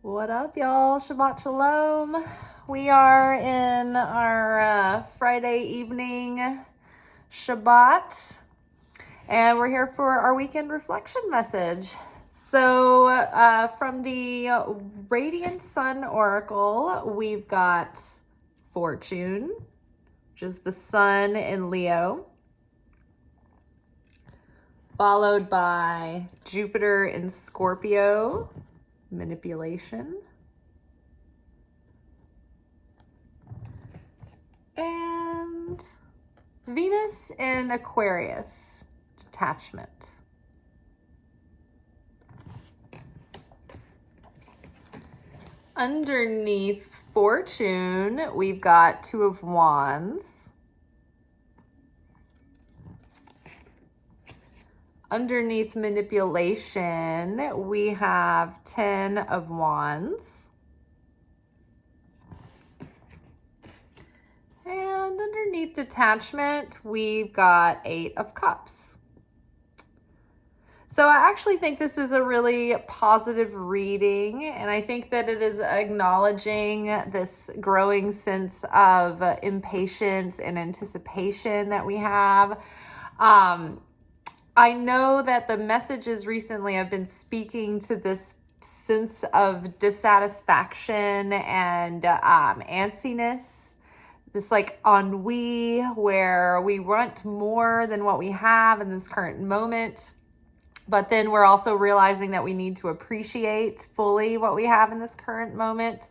What up, y'all? Shabbat Shalom. We are in our Friday evening Shabbat, and we're here for our weekend reflection message. So, from the Radiant Sun Oracle, we've got Fortune, which is the Sun in Leo, followed by Jupiter in Scorpio, manipulation, and Venus in Aquarius, detachment. Underneath Fortune, we've got Two of Wands. Underneath manipulation, we have 10 of Wands. And underneath detachment, we've got 8 of Cups. So I actually think this is a really positive reading, and I think that it is acknowledging this growing sense of impatience and anticipation that we have. I know that the messages recently have been speaking to this sense of dissatisfaction and antsiness, this like ennui where we want more than what we have in this current moment. But then we're also realizing that we need to appreciate fully what we have in this current moment.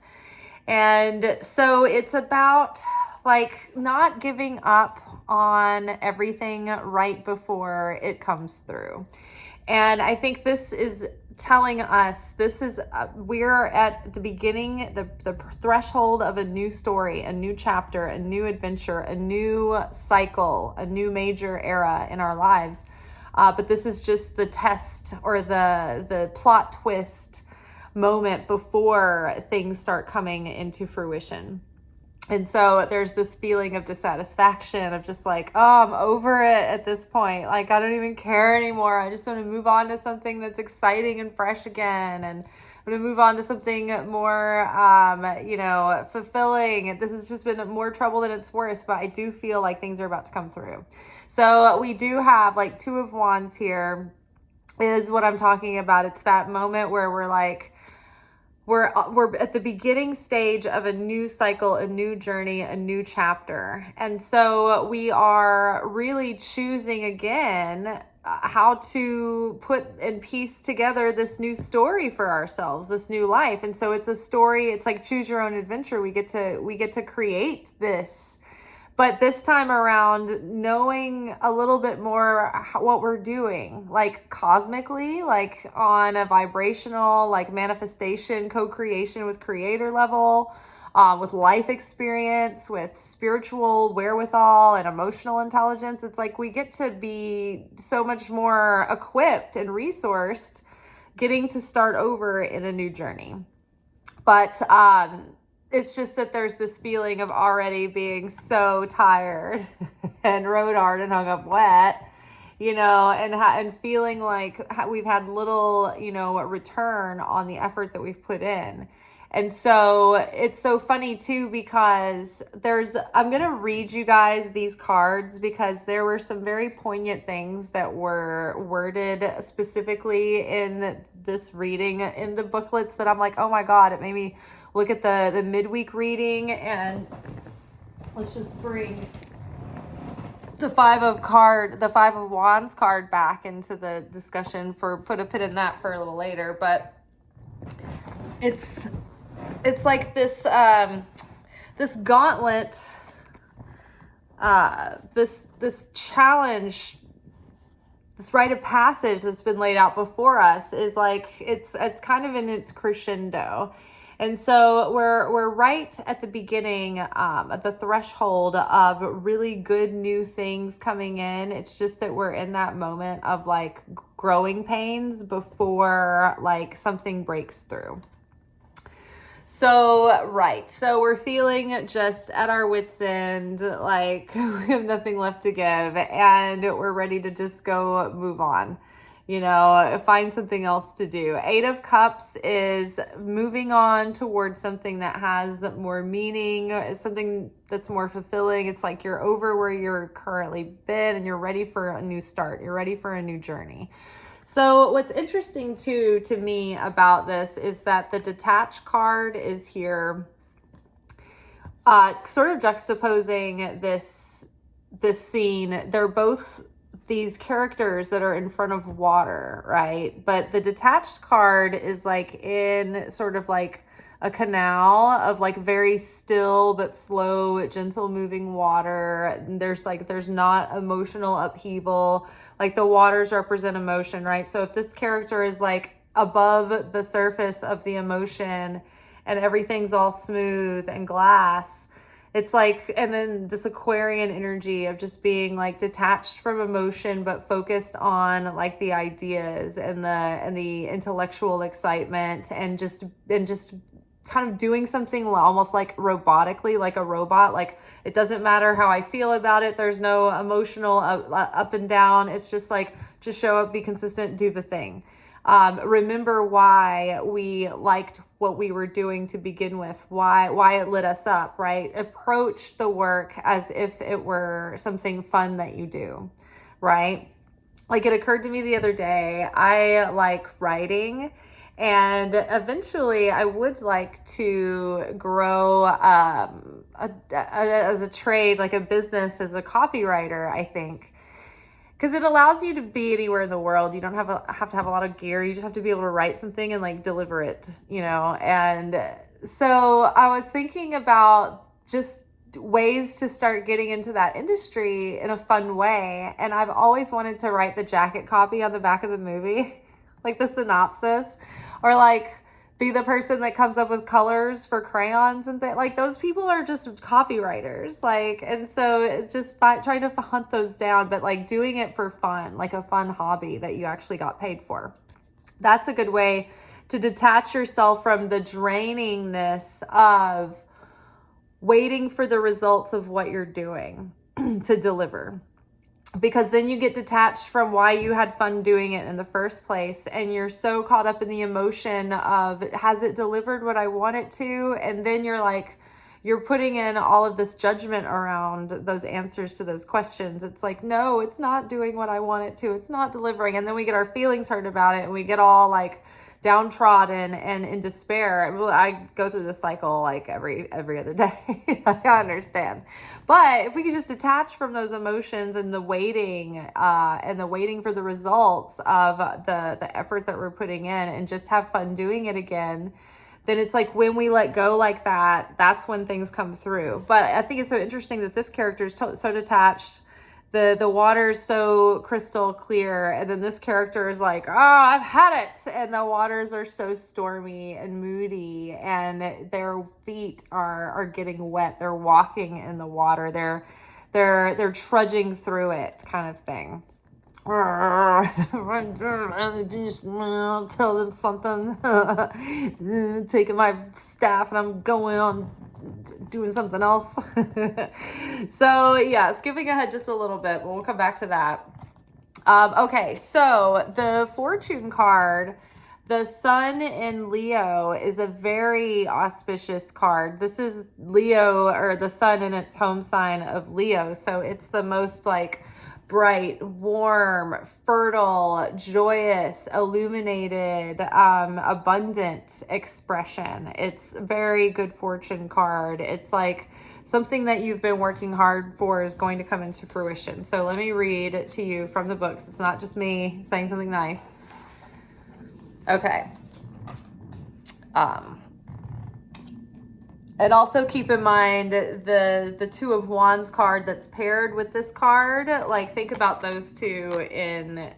And so it's about like not giving up on everything right before it comes through. And I think this is telling us we're at the beginning, the threshold of a new story, a new chapter, a new adventure, a new cycle, a new major era in our lives. But this is just the test or the plot twist moment before things start coming into fruition. And so there's this feeling of dissatisfaction of just like, oh, I'm over it at this point. Like, I don't even care anymore. I just want to move on to something that's exciting and fresh again. And I'm going to move on to something more, fulfilling. This has just been more trouble than it's worth, but I do feel like things are about to come through. So we do have like Two of Wands here is what I'm talking about. It's that moment where we're like, we're at the beginning stage of a new cycle, a new journey, a new chapter. And so we are really choosing again how to put and piece together this new story for ourselves, this new life. And so it's a story, it's like choose your own adventure. We get to create this. But this time around, knowing a little bit more what we're doing, like cosmically, like on a vibrational, like manifestation, co-creation with creator level, with life experience, with spiritual wherewithal and emotional intelligence. It's like we get to be so much more equipped and resourced getting to start over in a new journey. But, it's just that there's this feeling of already being so tired and rode hard and hung up wet, and feeling like we've had little, return on the effort that we've put in. And so it's so funny too, because I'm going to read you guys these cards because there were some very poignant things that were worded specifically in this reading in the booklets that I'm like, oh my God, it made me look at the midweek reading. And let's just bring the Five of Wands card back into the discussion put a pin in that for a little later. But it's like this this gauntlet, this challenge, this rite of passage that's been laid out before us is like it's kind of in its crescendo. And so we're right at the beginning, at the threshold of really good new things coming in. It's just that we're in that moment of like growing pains before like something breaks through. So we're feeling just at our wits' end, like we have nothing left to give and we're ready to just go move on. find something else to do. 8 of Cups is moving on towards something that has more meaning, something that's more fulfilling. It's like you're over where you're currently been and you're ready for a new start. You're ready for a new journey. So what's interesting too to me about this is that the detach card is here, sort of juxtaposing this scene. They're both these characters that are in front of water, right? But the detached card is like in sort of like a canal of like very still but slow, gentle moving water. There's not emotional upheaval. Like the waters represent emotion, right? So if this character is like above the surface of the emotion and everything's all smooth and glass, it's like, and then this Aquarian energy of just being like detached from emotion, but focused on like the ideas and the intellectual excitement and just kind of doing something almost like robotically, like a robot. Like it doesn't matter how I feel about it. There's no emotional up and down. It's just like, just show up, be consistent, do the thing. Remember why we liked what we were doing to begin with, why it lit us up, right? Approach the work as if it were something fun that you do, right? Like it occurred to me the other day, I like writing, and eventually I would like to grow as a trade, like a business as a copywriter, I think. Because it allows you to be anywhere in the world. You don't have to have a lot of gear. You just have to be able to write something and like deliver it, And so I was thinking about just ways to start getting into that industry in a fun way. And I've always wanted to write the jacket copy on the back of the movie, like the synopsis, or like be the person that comes up with colors for crayons and things. Like those people are just copywriters. Like, and so it's just trying to hunt those down, but like doing it for fun, like a fun hobby that you actually got paid for. That's a good way to detach yourself from the drainingness of waiting for the results of what you're doing to deliver. Because then you get detached from why you had fun doing it in the first place, and you're so caught up in the emotion of, has it delivered what I want it to? And then you're putting in all of this judgment around those answers to those questions. It's like, no, it's not doing what I want it to. It's not delivering. And then we get our feelings hurt about it, and we get all like downtrodden and in despair. I go through this cycle like every other day. I understand. But if we could just detach from those emotions and the waiting for the results of the effort that we're putting in and just have fun doing it again, then it's like when we let go like that, that's when things come through. But I think it's so interesting that this character is so detached. The water's so crystal clear, and then this character is like, I've had it, and the waters are so stormy and moody, and their feet are getting wet. They're walking in the water. They're trudging through it, kind of thing. Tell them something. Taking my staff and I'm going on doing something else. So yeah, skipping ahead just a little bit, but we'll come back to that. Okay, so the fortune card, the sun in Leo, is a very auspicious card. This is Leo, or the sun in its home sign of Leo. So it's the most like bright, warm, fertile, joyous, illuminated, abundant expression. It's a very good fortune card. It's like something that you've been working hard for is going to come into fruition. So let me read to you from the books. It's not just me saying something nice. Okay. And also keep in mind the Two of Wands card that's paired with this card. Like think about those two in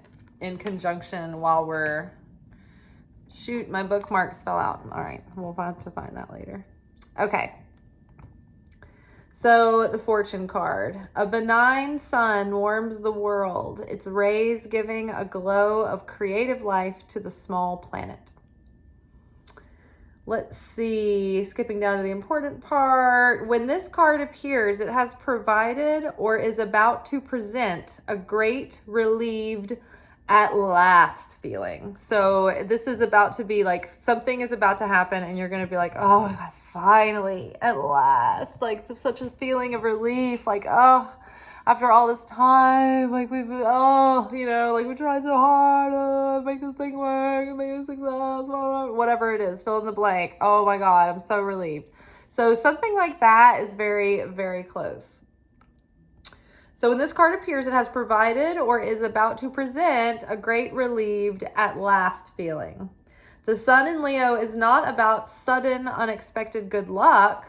conjunction while we're, shoot, my bookmarks fell out. All right, we'll have to find that later. Okay. So the fortune card, a benign sun warms the world, its rays giving a glow of creative life to the small planet. Let's see, skipping down to the important part. When this card appears, it has provided or is about to present a great, relieved, at last feeling. So this is about to be like, something is about to happen and you're going to be like, oh my God, finally, at last. Like such a feeling of relief. Like, oh, after all this time, like we tried so hard to make this thing work and make it a success, whatever it is, fill in the blank. Oh my God, I'm so relieved. So something like that is very, very close. So when this card appears, it has provided or is about to present a great relieved at last feeling. The Sun in Leo is not about sudden, unexpected good luck,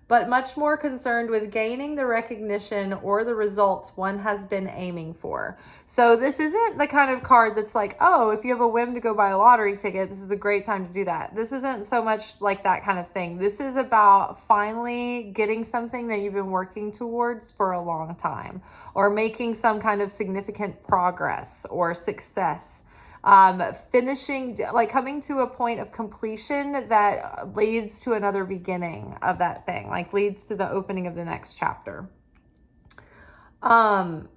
but much more concerned with gaining the recognition or the results one has been aiming for. So this isn't the kind of card that's like, oh, if you have a whim to go buy a lottery ticket, this is a great time to do that. This isn't so much like that kind of thing. This is about finally getting something that you've been working towards for a long time, or making some kind of significant progress or success. Finishing, like coming to a point of completion that leads to another beginning of that thing, like leads to the opening of the next chapter. The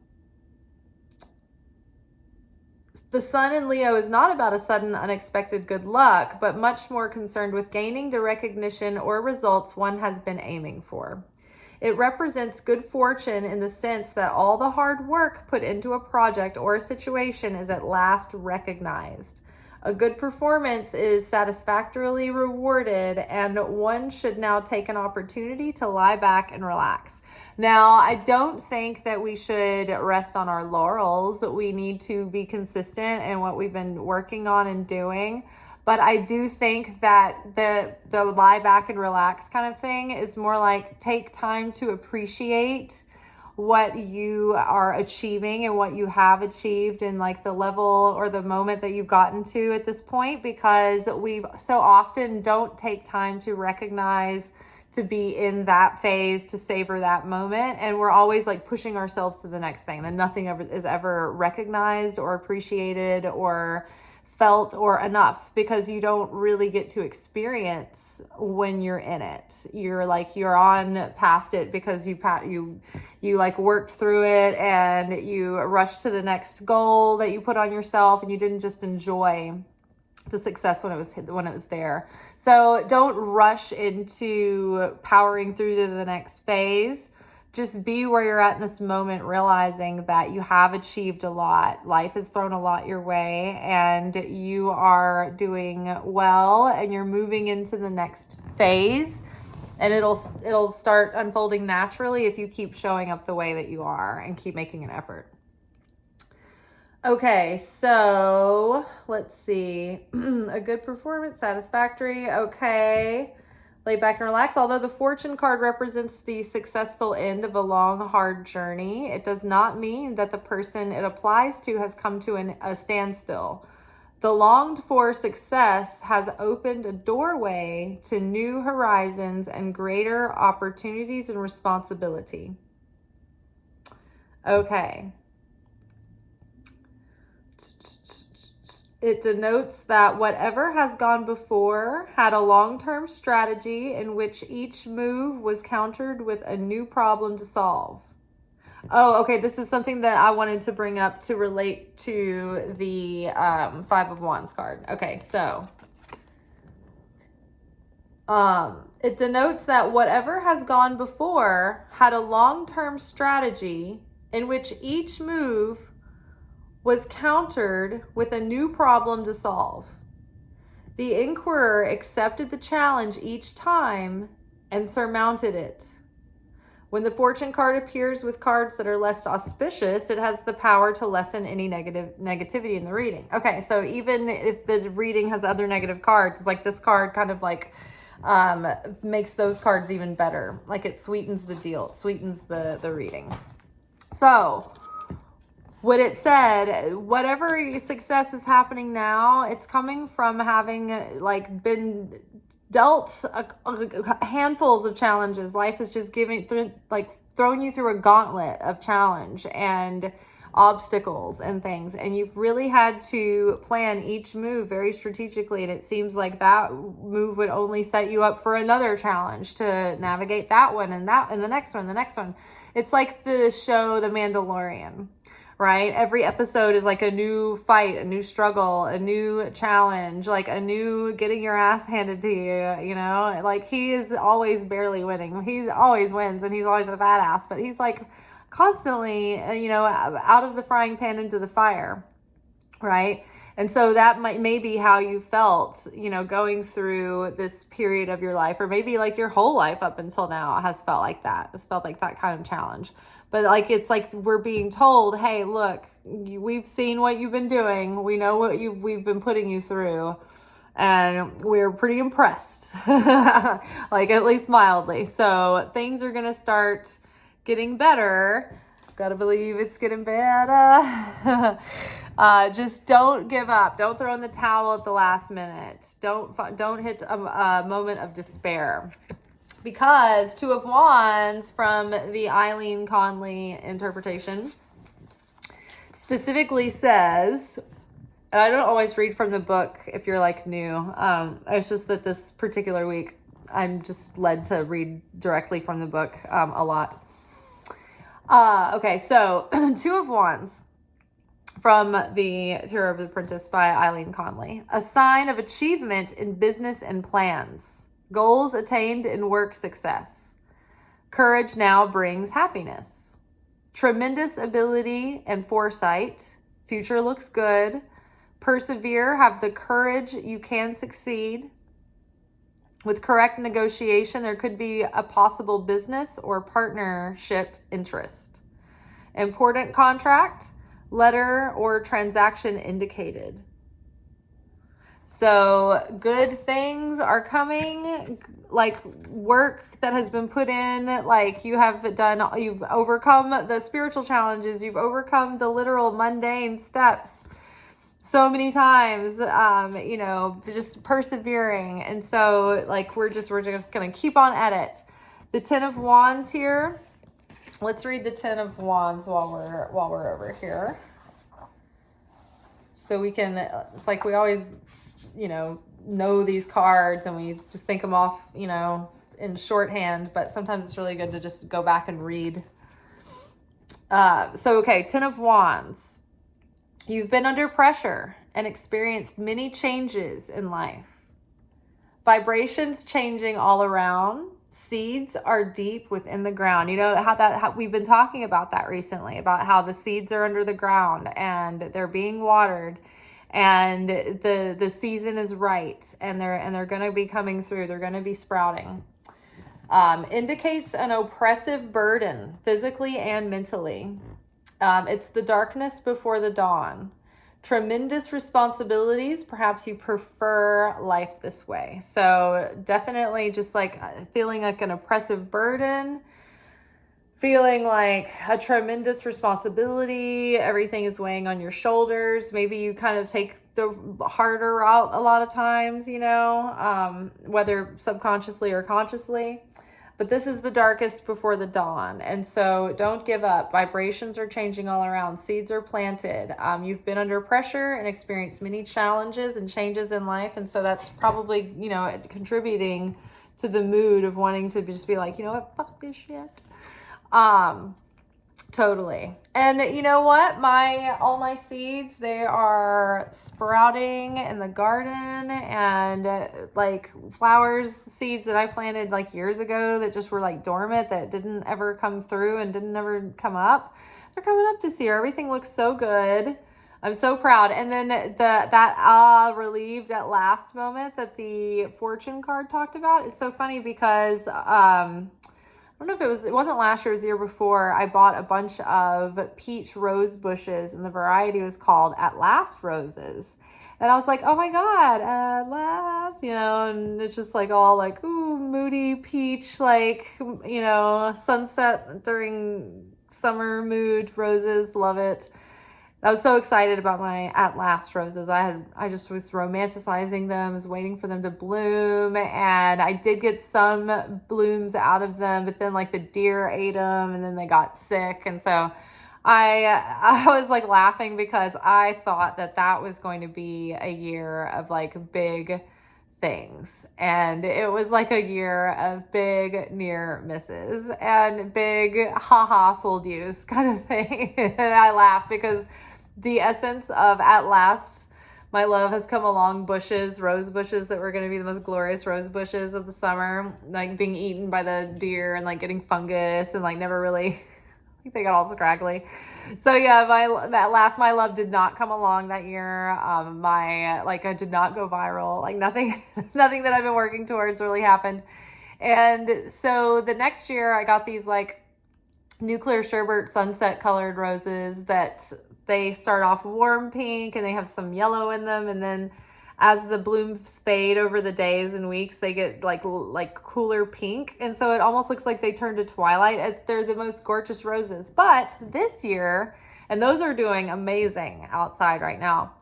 Sun in Leo is not about a sudden, unexpected good luck, but much more concerned with gaining the recognition or results one has been aiming for. It represents good fortune in the sense that all the hard work put into a project or a situation is at last recognized. A good performance is satisfactorily rewarded, and one should now take an opportunity to lie back and relax. Now, I don't think that we should rest on our laurels. We need to be consistent in what we've been working on and doing. But I do think that the lie back and relax kind of thing is more like take time to appreciate what you are achieving and what you have achieved and like the level or the moment that you've gotten to at this point, because we so often don't take time to recognize, to be in that phase, to savor that moment. And we're always like pushing ourselves to the next thing, and nothing ever is ever recognized or appreciated or felt or enough, because you don't really get to experience when you're in it. You're on past it because you like worked through it and you rushed to the next goal that you put on yourself, and you didn't just enjoy the success when it was there. So don't rush into powering through to the next phase. Just be where you're at in this moment, realizing that you have achieved a lot. Life has thrown a lot your way, and you are doing well, and you're moving into the next phase, and it'll start unfolding naturally if you keep showing up the way that you are and keep making an effort. Okay, so let's see. A good performance, satisfactory. Okay. Lay back and relax. Although the fortune card represents the successful end of a long, hard journey, it does not mean that the person it applies to has come to a standstill. The longed for success has opened a doorway to new horizons and greater opportunities and responsibility. Okay. It denotes that whatever has gone before had a long-term strategy in which each move was countered with a new problem to solve. Oh, okay. This is something that I wanted to bring up to relate to the Five of Wands card. Okay, so it denotes that whatever has gone before had a long-term strategy in which each move was countered with a new problem to solve. The inquirer accepted the challenge each time and surmounted it. When the fortune card appears with cards that are less auspicious, it has the power to lessen any negativity in the reading. Okay, so even if the reading has other negative cards, it's like this card kind of like makes those cards even better. Like it sweetens the deal, it sweetens the reading. So what it said, whatever success is happening now, it's coming from having like been dealt handfuls of challenges. Life is just throwing you through a gauntlet of challenge and obstacles and things. And you've really had to plan each move very strategically. And it seems like that move would only set you up for another challenge to navigate that one and the next one. It's like the show The Mandalorian, right? Every episode is like a new fight, a new struggle, a new challenge, like a new getting your ass handed to you, you know? Like he is always barely winning. He always wins and he's always a badass, but he's like constantly, you know, out of the frying pan into the fire, right? And so that may be how you felt, you know, going through this period of your life, or maybe like your whole life up until now has felt like that. It's felt like that kind of challenge. But like, it's like we're being told, hey, look, we've seen what you've been doing. We know what we've been putting you through. And we're pretty impressed, like at least mildly. So things are going to start getting better. Gotta believe it's getting better. Just don't give up. Don't throw in the towel at the last minute. Don't hit a moment of despair. Because Two of Wands from the Eileen Conley interpretation specifically says, and I don't always read from the book if you're like new. It's just that this particular week, I'm just led to read directly from the book a lot. Okay, so Two of Wands from the Tarot of the Princess by Eileen Conley. A sign of achievement in business and plans. Goals attained in work success. Courage now brings happiness. Tremendous ability and foresight. Future looks good. Persevere, have the courage, you can succeed. With correct negotiation, there could be a possible business or partnership interest. Important contract, letter, or transaction indicated. So good things are coming, like work that has been put in, like you've overcome the spiritual challenges, you've overcome the literal mundane steps so many times, you know, just persevering. And so like, we're just going to keep on at it. The 10 of Wands here. Let's read the 10 of Wands while we're over here. So we can, it's like we always, you know these cards and we just think them off, you know, in shorthand, but sometimes it's really good to just go back and read. Okay, 10 of Wands. You've been under pressure and experienced many changes in life. Vibrations changing all around. Seeds are deep within the ground. You know how we've been talking about that recently, about how the seeds are under the ground and they're being watered, and the season is right, and they're going to be coming through. They're going to be sprouting. Indicates an oppressive burden, physically and mentally. It's the darkness before the dawn. Tremendous responsibilities. Perhaps you prefer life this way. So definitely just like feeling like an oppressive burden, feeling like a tremendous responsibility. Everything is weighing on your shoulders. Maybe you kind of take the harder route a lot of times, you know, whether subconsciously or consciously. But this is the darkest before the dawn. And so don't give up. Vibrations are changing all around. Seeds are planted. You've been under pressure and experienced many challenges and changes in life. And so that's probably, you know, contributing to the mood of wanting to just be like, you know what, fuck this shit. Totally. And you know what? All my seeds, they are sprouting in the garden, and like flowers, seeds that I planted like years ago that just were like dormant, that didn't ever come through and didn't ever come up. They're coming up this year. Everything looks so good. I'm so proud. And then that relieved at last moment that the fortune card talked about. It's so funny because I don't know if it wasn't last year, it was the year before. I bought a bunch of peach rose bushes, and the variety was called At Last Roses. And I was like, oh my God, at last, you know, and it's just like all like, ooh, moody peach, like, you know, sunset during summer mood roses. Love it. I was so excited about my At Last roses. I just was romanticizing them, was waiting for them to bloom, and I did get some blooms out of them, but then like the deer ate them and then they got sick. And so I was like laughing because I thought that was going to be a year of like big things. And it was like a year of big near misses and big haha fooled yous kind of thing. And I laugh because the essence of at last my love has come along bushes, rose bushes that were going to be the most glorious rose bushes of the summer, like being eaten by the deer and like getting fungus and like never really, they got all scraggly. So yeah, my love did not come along that year. I did not go viral. Like nothing, nothing that I've been working towards really happened. And so the next year I got these like nuclear sherbet sunset colored roses that they start off warm pink and they have some yellow in them, and then as the blooms fade over the days and weeks, they get like cooler pink, and so it almost looks like they turn to twilight. They're the most gorgeous roses. But this year, and those are doing amazing outside right now,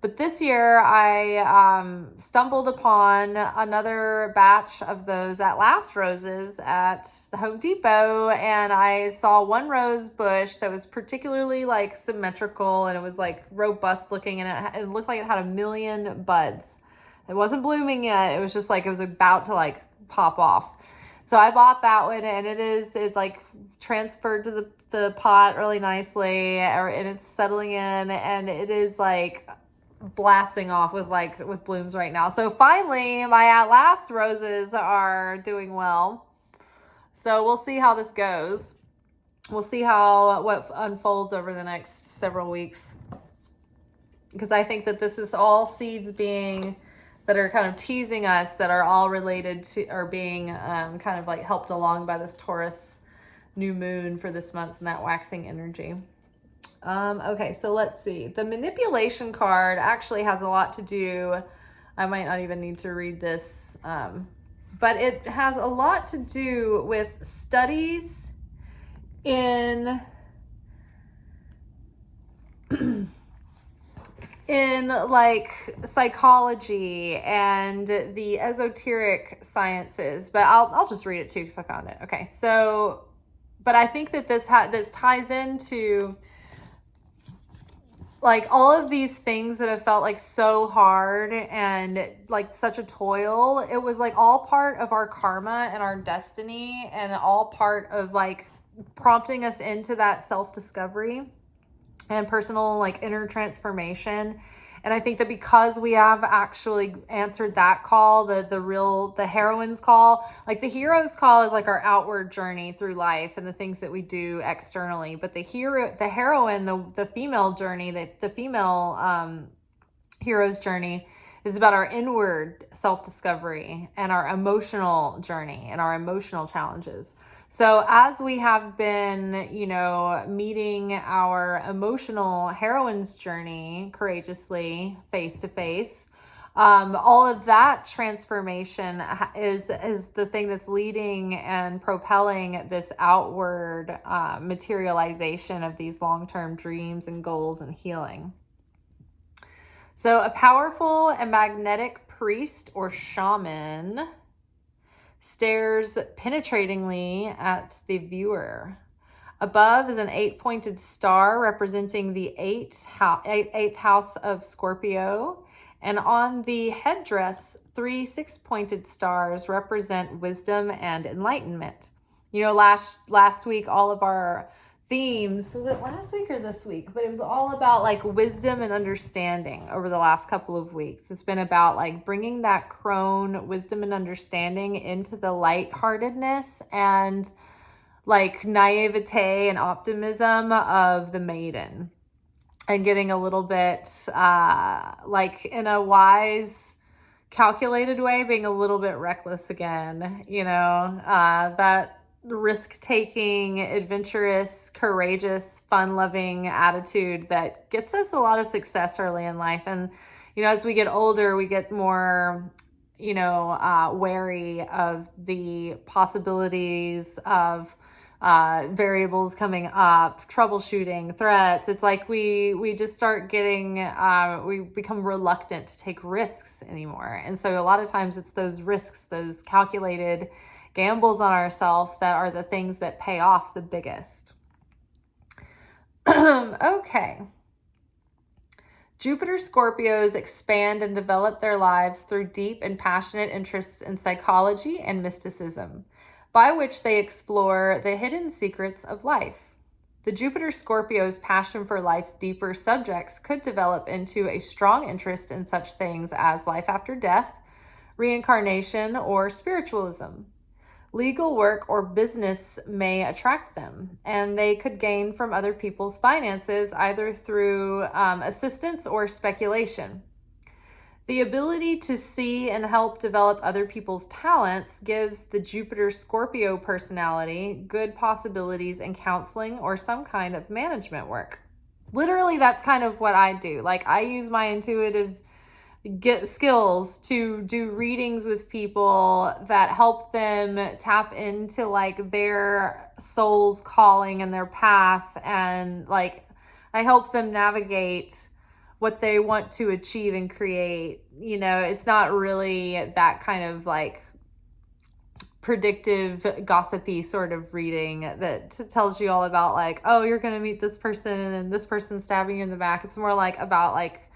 but this year I stumbled upon another batch of those At Last roses at the Home Depot, and I saw one rose bush that was particularly like symmetrical, and it was like robust looking, and it looked like it had 1 million buds. It wasn't blooming yet. It was just like it was about to like pop off. So I bought that one, and it like transferred to the pot really nicely, and it's settling in, and it is like blasting off with blooms right now. So finally my At Last roses are doing well. So we'll see how this goes. We'll see what unfolds over the next several weeks, because I think that this is all seeds that are kind of teasing us, that are all related to, or being kind of like helped along by this Taurus new moon for this month and that waxing energy. Okay, so let's see. The manipulation card actually has a lot to do. I might not even need to read this, but it has a lot to do with studies in like psychology and the esoteric sciences. But I'll just read it too because I found it. Okay, so, but I think that this ties into like all of these things that have felt like so hard and like such a toil. It was like all part of our karma and our destiny, and all part of like prompting us into that self-discovery and personal like inner transformation. And I think that because we have actually answered that call, the heroine's call, like the hero's call is like our outward journey through life and the things that we do externally. But the heroine, the female journey, the female hero's journey is about our inward self-discovery and our emotional journey and our emotional challenges. So as we have been, meeting our emotional heroine's journey courageously face to face, all of that transformation is the thing that's leading and propelling this outward materialization of these long-term dreams and goals and healing. So a powerful and magnetic priest or shaman stares penetratingly at the viewer. Above is an 8-pointed star representing the eighth house of Scorpio. And on the headdress, 3 6-pointed stars represent wisdom and enlightenment. Last week, all of our themes, was it last week or this week? But it was all about like wisdom and understanding over the last couple of weeks. It's been about like bringing that crone wisdom and understanding into the lightheartedness and like naivete and optimism of the maiden, and getting a little bit like in a wise, calculated way, being a little bit reckless again, that risk-taking, adventurous, courageous, fun-loving attitude that gets us a lot of success early in life. And, as we get older, we get more, wary of the possibilities of variables coming up, troubleshooting, threats. It's like we just start getting, we become reluctant to take risks anymore. And so a lot of times it's those risks, those calculated gambles on ourselves that are the things that pay off the biggest. Okay. Jupiter Scorpios expand and develop their lives through deep and passionate interests in psychology and mysticism, by which they explore the hidden secrets of life. The Jupiter Scorpio's passion for life's deeper subjects could develop into a strong interest in such things as life after death, reincarnation, or spiritualism. Legal work or business may attract them, and they could gain from other people's finances either through assistance or speculation. The ability to see and help develop other people's talents gives the Jupiter Scorpio personality good possibilities in counseling or some kind of management work. Literally, that's kind of what I do. Like, I use my intuitive skills to do readings with people that help them tap into like their soul's calling and their path, and like I help them navigate what they want to achieve and create. You know, it's not really that kind of like predictive, gossipy sort of reading that tells you all about like, oh, you're going to meet this person and this person's stabbing you in the back. It's more like about like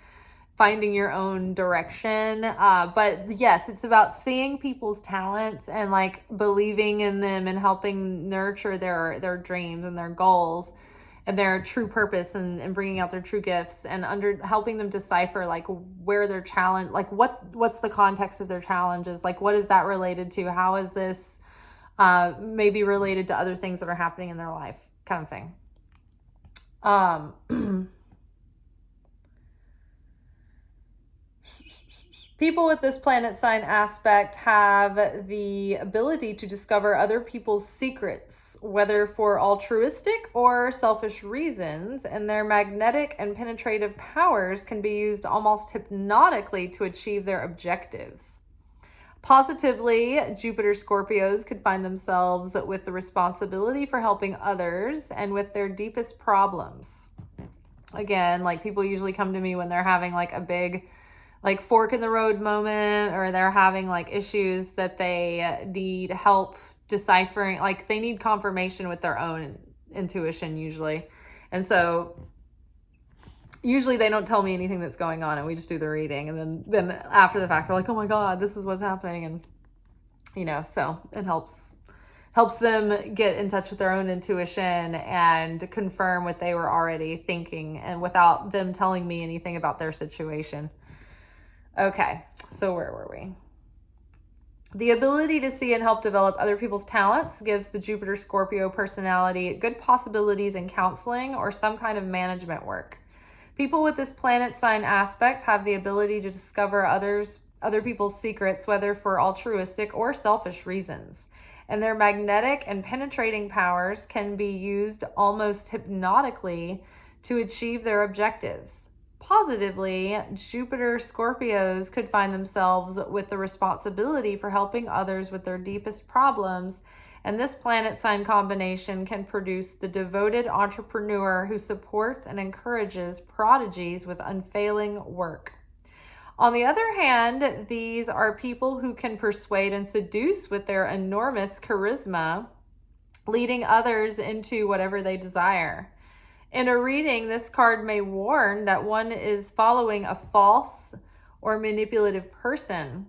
finding your own direction. But yes, it's about seeing people's talents and like believing in them and helping nurture their dreams and their goals and their true purpose, and bringing out their true gifts, and helping them decipher like where their challenge, like what's the context of their challenges, like what is that related to, how is this maybe related to other things that are happening in their life, kind of thing. People with this planet sign aspect have the ability to discover other people's secrets, whether for altruistic or selfish reasons, and their magnetic and penetrative powers can be used almost hypnotically to achieve their objectives. Positively, Jupiter Scorpios could find themselves with the responsibility for helping others and with their deepest problems. Again, like people usually come to me when they're having like a big like fork in the road moment, or they're having like issues that they need help deciphering, like they need confirmation with their own intuition usually. And so usually they don't tell me anything that's going on, and we just do the reading, and then after the fact they're like, oh my God, this is what's happening. And you know, so it helps them get in touch with their own intuition and confirm what they were already thinking, and without them telling me anything about their situation. Okay, so where were we? The ability to see and help develop other people's talents gives the Jupiter Scorpio personality good possibilities in counseling or some kind of management work. People with this planet sign aspect have the ability to discover other people's secrets, whether for altruistic or selfish reasons. And their magnetic and penetrating powers can be used almost hypnotically to achieve their objectives. Positively, Jupiter Scorpios could find themselves with the responsibility for helping others with their deepest problems, and this planet sign combination can produce the devoted entrepreneur who supports and encourages prodigies with unfailing work. On the other hand, these are people who can persuade and seduce with their enormous charisma, leading others into whatever they desire. In a reading, this card may warn that one is following a false or manipulative person.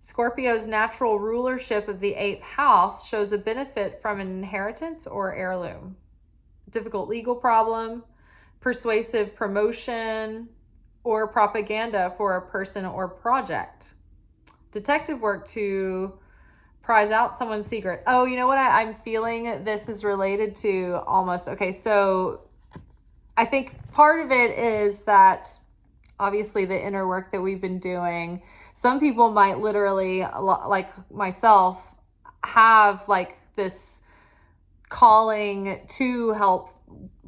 Scorpio's natural rulership of the 8th house shows a benefit from an inheritance or heirloom, difficult legal problem, persuasive promotion, or propaganda for a person or project. Detective work to prize out someone's secret. Oh, you know what I'm feeling this is related to almost. Okay, so I think part of it is that obviously the inner work that we've been doing, some people might literally, like myself, have like this calling to help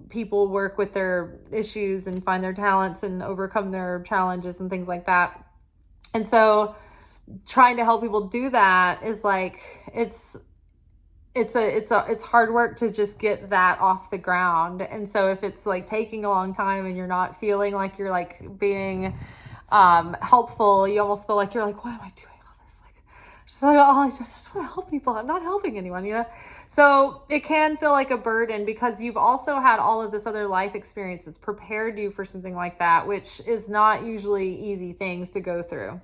people work with their issues and find their talents and overcome their challenges and things like that. And so trying to help people do that is like, it's hard work to just get that off the ground. And so if it's like taking a long time and you're not feeling like you're like being helpful, you almost feel like you're like, why am I doing all this? Like, Just like, oh, I just want to help people. I'm not helping anyone, you know? So it can feel like a burden because you've also had all of this other life experience that's prepared you for something like that, which is not usually easy things to go through.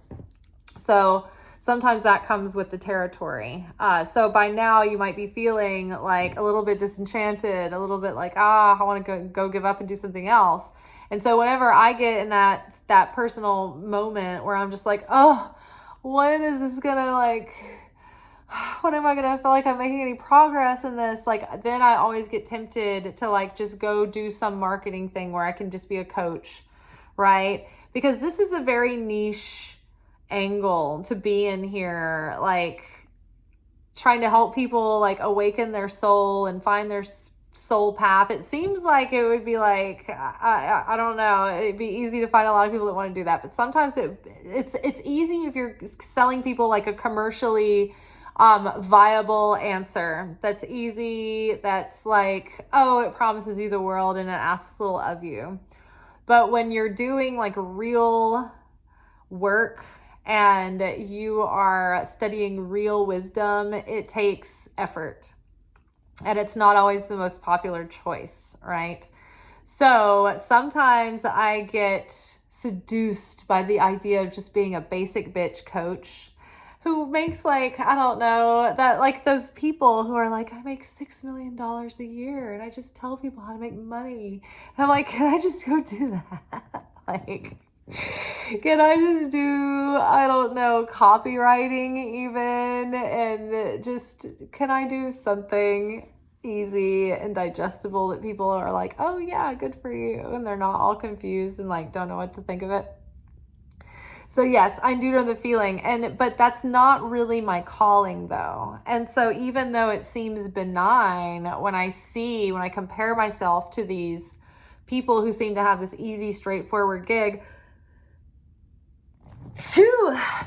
So sometimes that comes with the territory. So by now you might be feeling like a little bit disenchanted, a little bit like, I want to go give up and do something else. And so whenever I get in that personal moment where I'm just like, oh, when is this gonna like, when am I gonna feel like I'm making any progress in this? Like, then I always get tempted to like just go do some marketing thing where I can just be a coach, right? Because this is a very niche angle to be in here, like trying to help people like awaken their soul and find their soul path. It seems like it would be like, I don't know, it'd be easy to find a lot of people that want to do that, but sometimes it's easy if you're selling people like a commercially viable answer that's easy, that's like, oh, it promises you the world and it asks little of you. But when you're doing like real work and you are studying real wisdom, it takes effort. And it's not always the most popular choice, right? So sometimes I get seduced by the idea of just being a basic bitch coach who makes like, I don't know, that like those people who are like, I make $6 million a year and I just tell people how to make money. And I'm like, can I just go do that? Like, can I just do, I don't know, copywriting even, and just, can I do something easy and digestible that people are like, oh yeah, good for you, and they're not all confused and like don't know what to think of it? So yes, I do know the feeling, but that's not really my calling though. And so even though it seems benign, when I compare myself to these people who seem to have this easy, straightforward gig,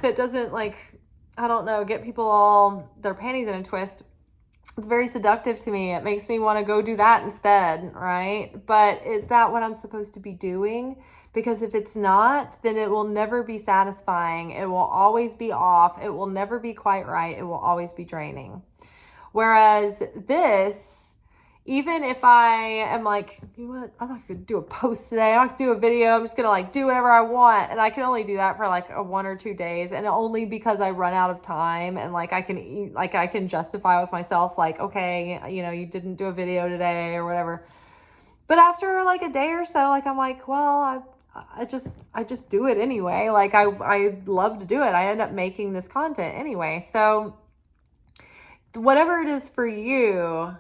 that doesn't like, I don't know, get people all their panties in a twist, it's very seductive to me. It makes me want to go do that instead, right? But is that what I'm supposed to be doing? Because if it's not, then it will never be satisfying. It will always be off. It will never be quite right. It will always be draining. Whereas this, even if I am like, you know what, I'm not going to do a post today. I'm not going to do a video. I'm just going to like do whatever I want. And I can only do that for like 1 or 2 days. And only because I run out of time and like I can justify with myself, like, okay, you know, you didn't do a video today or whatever. But after like a day or so, like I'm like, well, I just do it anyway. Like I love to do it. I end up making this content anyway. So whatever it is for you,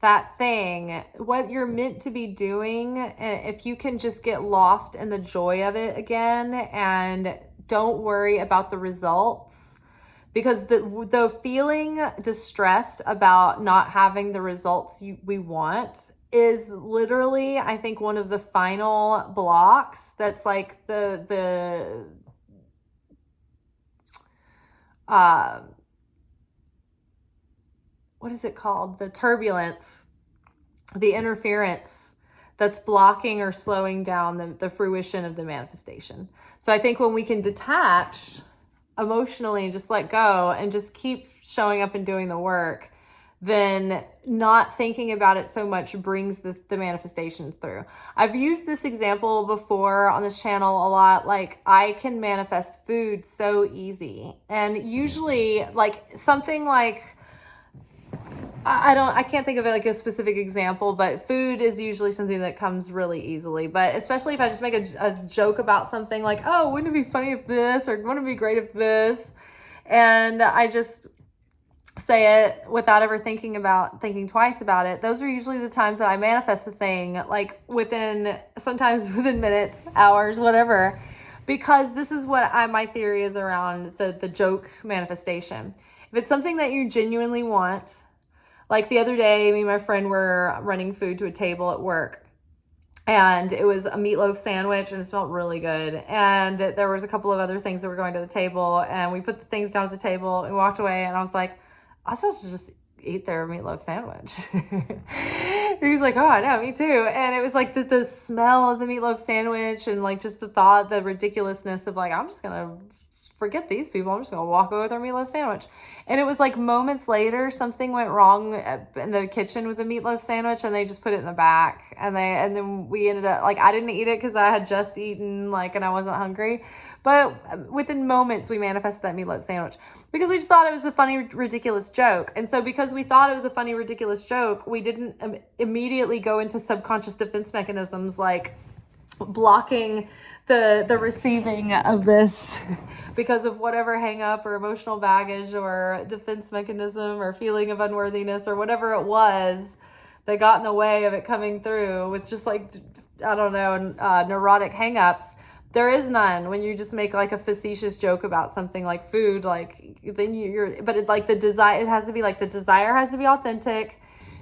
that thing, what you're meant to be doing, if you can just get lost in the joy of it again and don't worry about the results, because the feeling distressed about not having the results we want is literally, I think, one of the final blocks. That's like the what is it called? The turbulence, the interference that's blocking or slowing down the fruition of the manifestation. So I think when we can detach emotionally and just let go and just keep showing up and doing the work, then not thinking about it so much brings the manifestation through. I've used this example before on this channel a lot. Like, I can manifest food so easy. And usually like something like, I can't think of it like a specific example, but food is usually something that comes really easily. But especially if I just make a joke about something like, oh, wouldn't it be funny if this, or wouldn't it be great if this? And I just say it without ever thinking twice about it. Those are usually the times that I manifest a thing, like sometimes within minutes, hours, whatever, because this is what my theory is around the joke manifestation. If it's something that you genuinely want, like the other day, me and my friend were running food to a table at work, and it was a meatloaf sandwich and it smelled really good. And there was a couple of other things that were going to the table, and we put the things down at the table and walked away, and I was like, I was supposed to just eat their meatloaf sandwich. He was like, oh, I know, me too. And it was like the smell of the meatloaf sandwich and like just the thought, the ridiculousness of like, I'm just going to forget these people. I'm just going to walk away with our meatloaf sandwich. And it was like moments later, something went wrong in the kitchen with the meatloaf sandwich, and they just put it in the back. And then we ended up, like, I didn't eat it because I had just eaten, like, and I wasn't hungry. But within moments, we manifested that meatloaf sandwich because we just thought it was a funny, ridiculous joke. And so because we thought it was a funny, ridiculous joke, we didn't immediately go into subconscious defense mechanisms like blocking the receiving of this because of whatever hang up or emotional baggage or defense mechanism or feeling of unworthiness or whatever it was that got in the way of it coming through with just like, I don't know, neurotic hang-ups. There is none when you just make like a facetious joke about something like food, like then but it, like the desire, it has to be like the desire has to be authentic.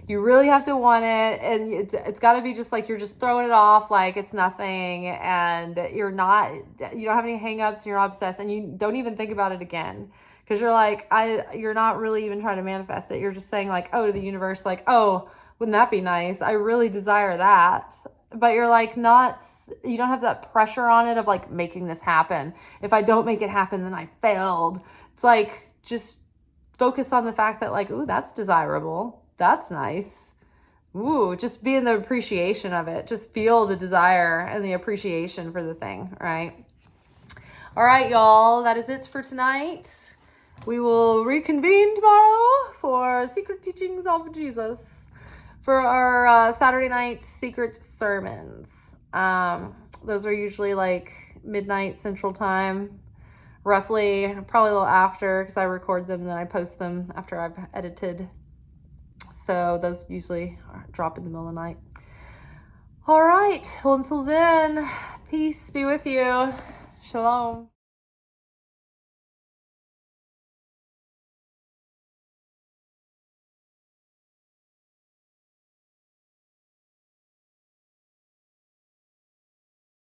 You really have to want it, and it's got to be just like you're just throwing it off like it's nothing, and you don't have any hang-ups, and you're not obsessed, and you don't even think about it again because you're like, you're not really even trying to manifest it. You're just saying like, oh, to the universe, like, oh, wouldn't that be nice? I really desire that. But you're like you don't have that pressure on it of like making this happen. If I don't make it happen, then I failed. It's like, just focus on the fact that like, ooh, that's desirable. That's nice. Ooh, just be in the appreciation of it. Just feel the desire and the appreciation for the thing, right? All right, y'all, that is it for tonight. We will reconvene tomorrow for Secret Teachings of Jesus for our Saturday night secret sermons. Those are usually like midnight Central Time, roughly, probably a little after because I record them and then I post them after I've edited. So those usually drop in the middle of the night. All right. Well, until then, peace be with you. Shalom.